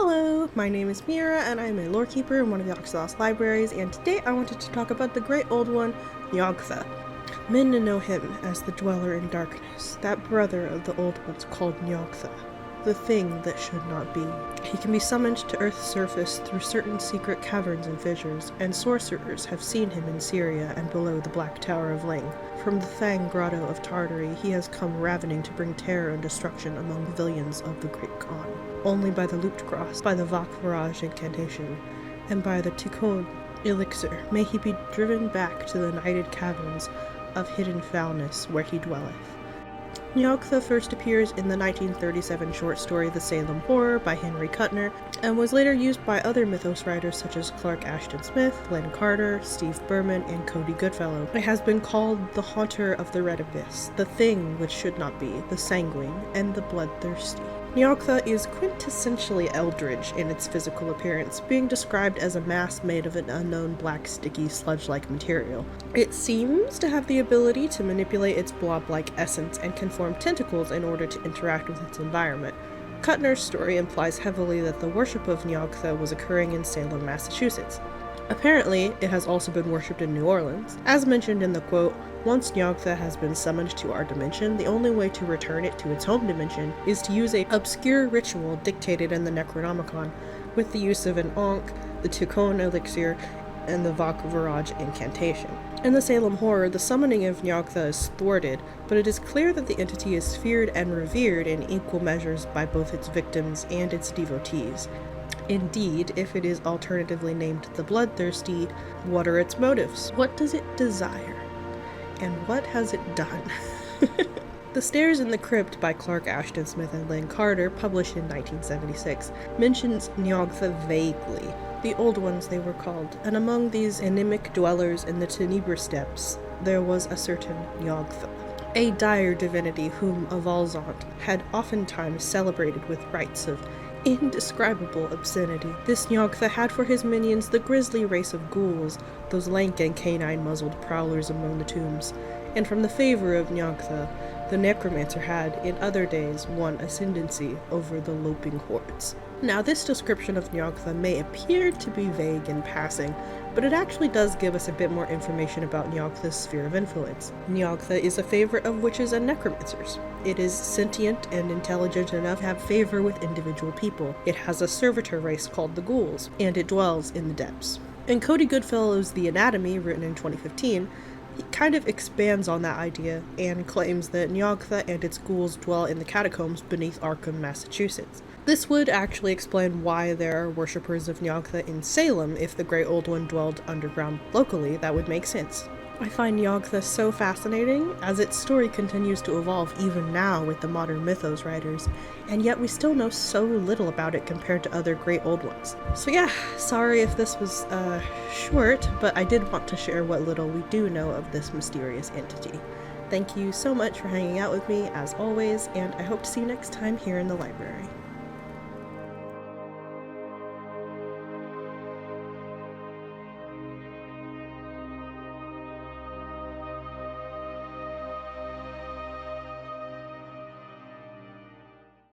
Hello, my name is Meerah, and I'm a Lorekeeper in one of the ASUS libraries, and today I wanted to talk about the great old one, Nyogtha. Men know him as the Dweller in Darkness, that brother of the old ones called Nyogtha, the thing that should not be. He can be summoned to Earth's surface through certain secret caverns and fissures, and sorcerers have seen him in Syria and below the Black Tower of Ling. From the Thang Grotto of Tartary, he has come ravening to bring terror and destruction among the villains of the Great Khan. Only by the Looped Cross, by the Vakvaraj incantation, and by the Tikkun elixir may he be driven back to the nighted caverns of hidden foulness where he dwelleth. Nyogtha first appears in the 1937 short story The Salem Horror by Henry Kuttner, and was later used by other Mythos writers such as Clark Ashton Smith, Len Carter, Steve Berman, and Cody Goodfellow. It has been called the Haunter of the Red Abyss, the thing which should not be, the sanguine, and the bloodthirsty. Nyogtha is quintessentially Eldritch in its physical appearance, being described as a mass made of an unknown black sticky sludge-like material. It seems to have the ability to manipulate its blob-like essence and can form tentacles in order to interact with its environment. Kuttner's story implies heavily that the worship of Nyogtha was occurring in Salem, Massachusetts. Apparently, it has also been worshipped in New Orleans. As mentioned in the quote, "Once Nyogtha has been summoned to our dimension, the only way to return it to its home dimension is to use an obscure ritual dictated in the Necronomicon, with the use of an Ankh, the Tikkun elixir, and the Vakvaraj incantation." In the Salem Horror, the summoning of Nyogtha is thwarted, but it is clear that the entity is feared and revered in equal measures by both its victims and its devotees. Indeed, if it is alternatively named the Bloodthirsty, what are its motives? What does it desire? And what has it done? The Stairs in the Crypt by Clark Ashton Smith and Len Carter, published in 1976, mentions Nyogtha vaguely. The Old Ones they were called, and among these anemic dwellers in the Tenebra Steppes, there was a certain Nyogtha, a dire divinity whom a Valzant had oftentimes celebrated with rites of indescribable obscenity. This Nyogtha had for his minions the grisly race of ghouls, those lank and canine-muzzled prowlers among the tombs, and from the favor of Nyogtha, the necromancer had, in other days, won ascendancy over the loping hordes. Now, this description of Nyogtha may appear to be vague in passing, but it actually does give us a bit more information about Nyogtha's sphere of influence. Nyogtha is a favorite of witches and necromancers. It is sentient and intelligent enough to have favor with individual people. It has a servitor race called the Ghouls, and it dwells in the depths. In Cody Goodfellow's The Anatomy, written in 2015, he kind of expands on that idea and claims that Nyogtha and its ghouls dwell in the catacombs beneath Arkham, Massachusetts. This would actually explain why there are worshippers of Nyogtha in Salem. If the Great Old One dwelled underground locally, that would make sense. I find Nyogtha so fascinating, as its story continues to evolve even now with the modern Mythos writers, and yet we still know so little about it compared to other Great Old Ones. So yeah, sorry if this was short, but I did want to share what little we do know of this mysterious entity. Thank you so much for hanging out with me, as always, and I hope to see you next time here in the library.